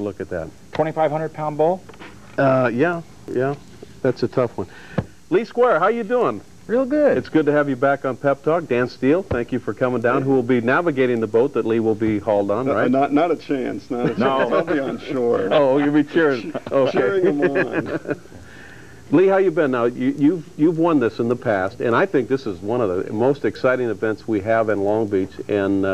Look at that. 2,500-pound bull? Yeah, that's a tough one. Lee Squier, how you doing? Real good. It's good to have you back on Pep Talk. Dan Stiel, thank you for coming down, who will be navigating the boat that Lee will be hauled on, right? Not a chance, not a chance. No. I'll be on shore. Oh, you'll be cheering. Okay. Cheering him on. Lee, how you been? Now, you've won this in the past, and I think this is one of the most exciting events we have in Long Beach, and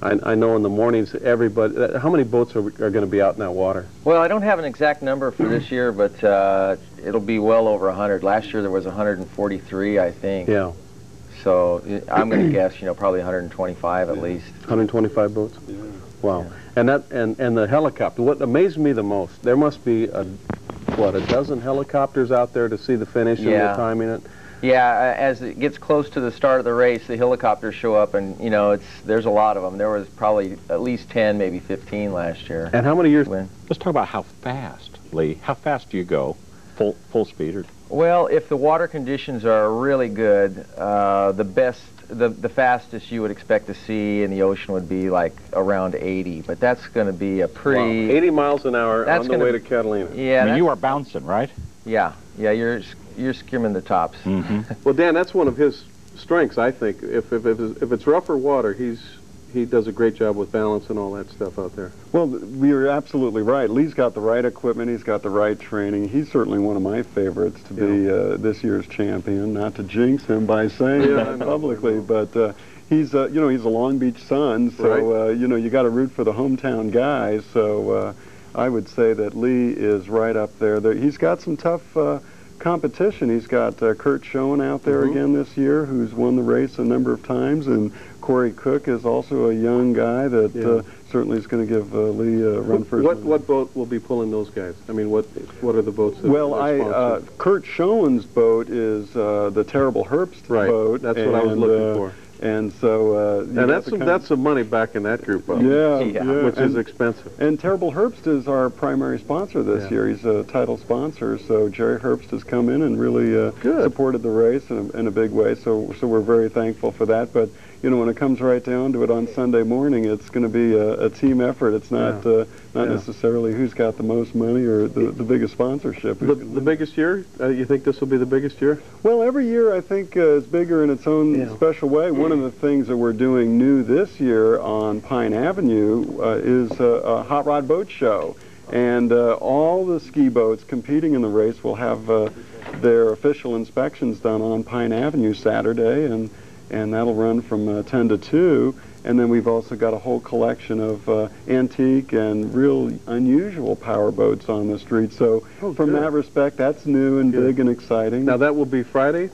I know in the mornings, everybody, how many boats are going to be out in that water? Well, I don't have an exact number for this year, but it'll be well over 100. Last year there was 143, I think. Yeah. So I'm going to guess, probably 125 at least. 125 boats? Yeah. Wow. Yeah. And the helicopter, what amazed me the most, there must be, a dozen helicopters out there to see the finish and the timing it? Yeah, as it gets close to the start of the race, the helicopters show up, and there's a lot of them. There was probably at least 10, maybe 15 last year. And how many years? Let's talk about how fast, Lee. How fast do you go? Full speed? Or? Well, if the water conditions are really good, the fastest you would expect to see in the ocean would be like around 80, but that's going to be a pretty... Wow. 80 miles an hour on the way to Catalina. Yeah. I mean, you are bouncing, right? Yeah, you're skimming the tops. Mm-hmm. Well, Dan, that's one of his strengths, I think. If it's rougher water, he does a great job with balance and all that stuff out there. Well, you're absolutely right. Lee's got the right equipment. He's got the right training. He's certainly one of my favorites to be this year's champion. Not to jinx him by saying that publicly, but he's a Long Beach son, so you got to root for the hometown guys. So I would say that Lee is right up there. He's got some tough competition. He's got Kurt Schoen out there again this year, who's won the race a number of times, and Corey Cook is also a young guy that certainly is going to give Lee a run for his money. What boat will be pulling those guys? I mean, what are the boats that are sponsored? Kurt Schoen's boat is the Terrible Herbst boat. That's what I was looking for. And so and that's some money back in that group, which is expensive. And Terrible Herbst is our primary sponsor this year. He's a title sponsor, so Jerry Herbst has come in and really supported the race in a big way. So we're very thankful for that. But when it comes right down to it on Sunday morning, it's going to be a team effort. It's not necessarily who's got the most money or the biggest sponsorship. The biggest year? You think this will be the biggest year? Well, every year I think is bigger in its own special way. One of the things that we're doing new this year on Pine Avenue is a hot rod boat show. And all the ski boats competing in the race will have their official inspections done on Pine Avenue Saturday, and that'll run from 10 to 2. And then we've also got a whole collection of antique and real unusual power boats on the street. So from that respect, that's new and big and exciting. Now that will be Friday?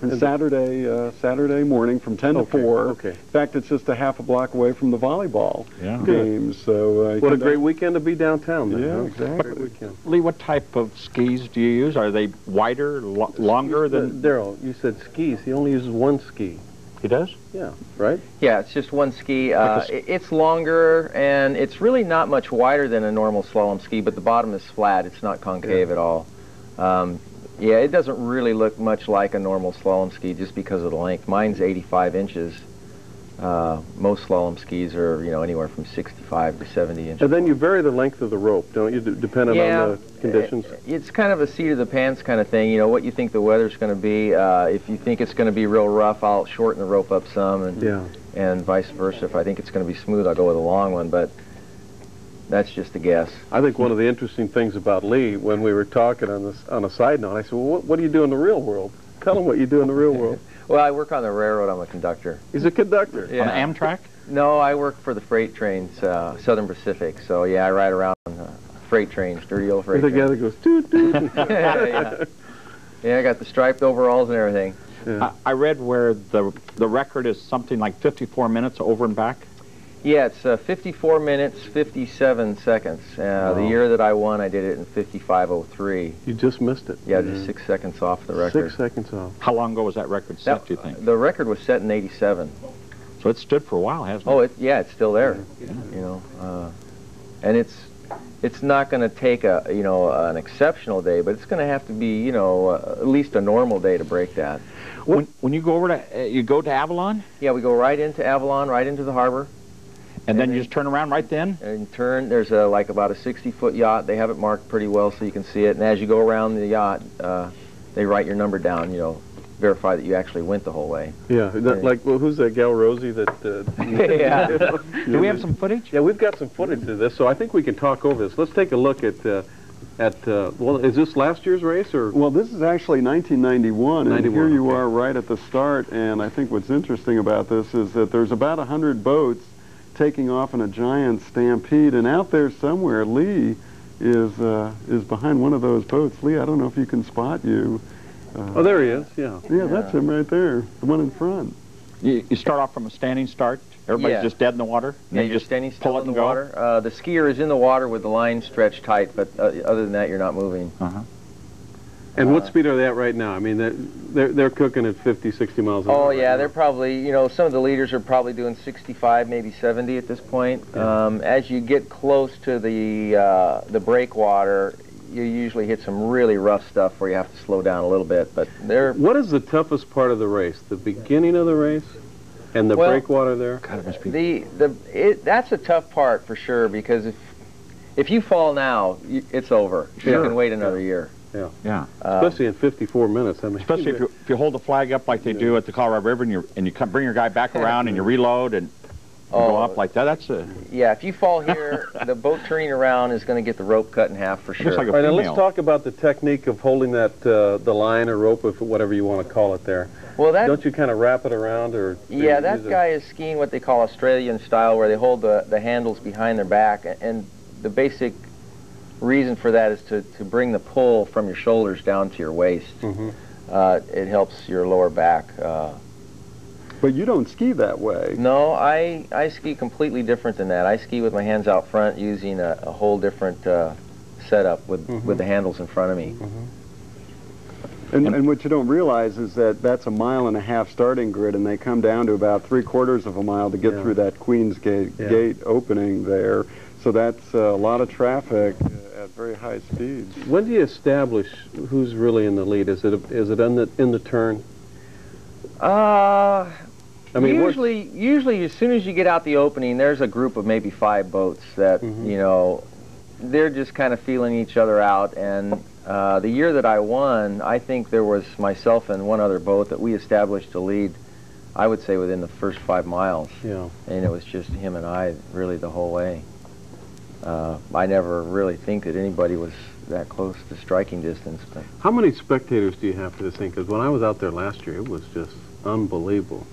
And Saturday morning from 10 to 4. Okay. In fact, it's just a half a block away from the volleyball games. So what a great weekend to be downtown then. Yeah, exactly. Great weekend. Lee, what type of skis do you use? Are they wider, longer than... Daryl, you said skis. He only uses one ski. He does? Yeah, right? Yeah, it's just one ski. It's longer, and it's really not much wider than a normal slalom ski, but the bottom is flat. It's not concave at all. Yeah, it doesn't really look much like a normal slalom ski just because of the length. Mine's 85 inches. Most slalom skis are, anywhere from 65 to 70 inches. And then you vary the length of the rope, don't you, depending on the conditions? It's kind of a seat of the pants kind of thing. What you think the weather's going to be. If you think it's going to be real rough, I'll shorten the rope up some, and vice versa. If I think it's going to be smooth, I'll go with a long one. But that's just a guess. I think one of the interesting things about Lee, when we were talking on a side note, I said, well, what do you do in the real world? Tell him what you do in the real world. Well, I work on the railroad. I'm a conductor. He's a conductor. On Amtrak? No, I work for the freight trains, Southern Pacific. So, I ride around freight trains, dirty old freight trains. The guy that goes, toot, toot. Yeah, I got the striped overalls and everything. Yeah. I read where the record is something like 54 minutes over and back. Yeah, it's 54 minutes, 57 seconds. The year that I won, I did it in 55:03. You just missed it. Yeah, just 6 seconds off the record. 6 seconds off. How long ago was that record set, do you think? The record was set in '87. So it stood for a while, hasn't it? Oh, it's still there. And it's not going to take an exceptional day, but it's going to have to be at least a normal day to break that. When you go over to Avalon? Yeah, we go right into Avalon, right into the harbor. And then you just turn around right then? And turn, there's like about a 60-foot yacht. They have it marked pretty well so you can see it. And as you go around the yacht, they write your number down, verify that you actually went the whole way. Yeah, like, well, who's that gal, Rosie, that... Yeah. Do we have some footage? Yeah, we've got some footage of this, so I think we can talk over this. Let's take a look at well, is this last year's race, or...? Well, this is actually 1991, and here you are right at the start, and I think what's interesting about this is that there's about 100 boats taking off in a giant stampede, and out there somewhere, Lee is behind one of those boats. Lee, I don't know if you can spot you. Oh, there he is, yeah. Yeah, that's him right there, the one in front. You start off from a standing start? Everybody's just dead in the water? Yeah, you're just standing still in the water. The skier is in the water with the line stretched tight, but other than that, you're not moving. And what speed are they at right now? I mean, they're cooking at 50, 60 miles an hour. Oh, yeah, right they're probably, some of the leaders are probably doing 65, maybe 70 at this point. Yeah. As you get close to the breakwater, you usually hit some really rough stuff where you have to slow down a little bit. But they're... What is the toughest part of the race? The beginning of the race and the breakwater there? God, it must be... That's a tough part for sure, because if you fall now, it's over. You can wait another year. Yeah. Yeah. Especially in 54 minutes. I mean, especially if you hold the flag up like they do at the Colorado River, and you bring your guy back around and you reload and go up like that. That's a... Yeah, if you fall here, the boat turning around is going to get the rope cut in half for sure. Like all right, now let's talk about the technique of holding that the line or rope, if whatever you want to call it there. Well, don't you kind of wrap it around, or? Yeah, that guy is skiing what they call Australian style, where they hold the handles behind their back, and the basic reason for that is to bring the pull from your shoulders down to your waist. It helps your lower back. But you don't ski that way. No, I ski completely different than that. I ski with my hands out front using a whole different setup with the handles in front of me. And what you don't realize is that that's a 1.5 mile starting grid, and they come down to about 3/4 of a mile to get through that Queen's Gate opening there. So that's a lot of traffic at very high speeds. When do you establish who's really in the lead? Is it in the turn? I mean, usually as soon as you get out the opening, there's a group of maybe 5 boats that they're just kind of feeling each other out. And the year that I won, I think there was myself and one other boat that we established a lead, I would say, within the first 5 miles. Yeah. And it was just him and I really the whole way. I never really think that anybody was that close to striking distance. But how many spectators do you have for this thing? Because when I was out there last year, it was just unbelievable.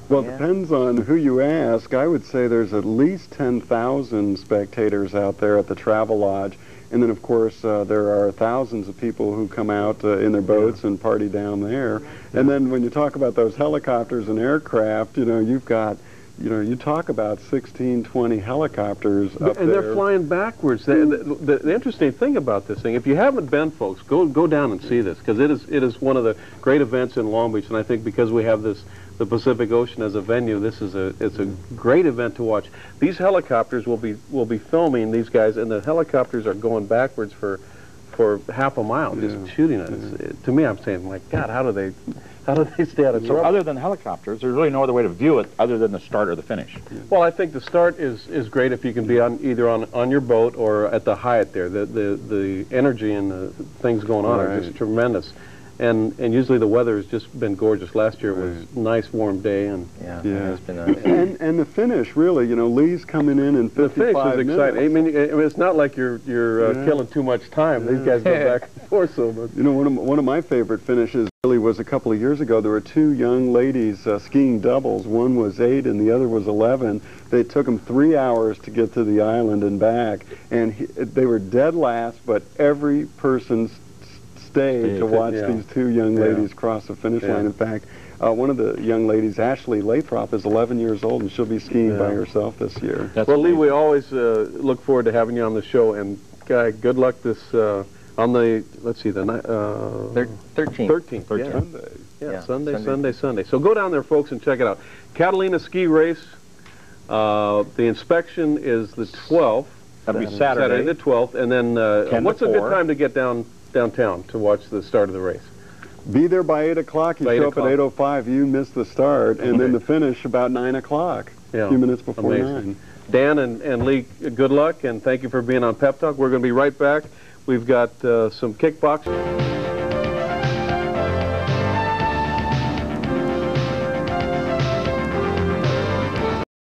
Well, it depends on who you ask. I would say there's at least 10,000 spectators out there at the Travel Lodge. And then, of course, there are thousands of people who come out in their boats and party down there. And then when you talk about those helicopters and aircraft, you've got, you talk about 16, 20 helicopters up and there. They're flying backwards. The interesting thing about this thing, if you haven't been, folks, go down and see this, because it is one of the great events in Long Beach. And I think because we have the Pacific Ocean as a venue, it's a great event to watch. These helicopters will be filming these guys, and the helicopters are going backwards for half a mile, just shooting it. To me, I'm saying, my God, how do they stay out of trouble? So other than helicopters, there's really no other way to view it other than the start or the finish. Well, I think the start is great if you can be either on your boat or at the Hyatt there. The energy and the things going on are just tremendous. And usually the weather has just been gorgeous. Last year was a nice warm day, and it's been and the finish, really, Lee's coming in 55 minutes. The finish is exciting. I mean, it's not like you're killing too much time. These guys go back and forth so much. One of my favorite finishes really was a couple of years ago. There were 2 young ladies skiing doubles. One was 8 and the other was 11. They took them 3 hours to get to the island and back, and they were dead last, but every person stayed to watch these 2 young ladies cross the finish line. In fact, one of the young ladies, Ashley Lathrop, is 11 years old, and she'll be skiing by herself this year. Well, Lee, we always look forward to having you on the show, and good luck this on the, let's see, the 13th. Sunday. So go down there, folks, and check it out. Catalina Ski Race. The inspection is the 12th. That'll be Saturday the 12th, and then what's a good time to get downtown to watch the start of the race? Be there by 8 o'clock. You show up at 8:05. You miss the start, and then the finish about 9 o'clock. A few minutes before 9. Dan and Lee, good luck, and thank you for being on Pep Talk. We're going to be right back. We've got some kickboxing.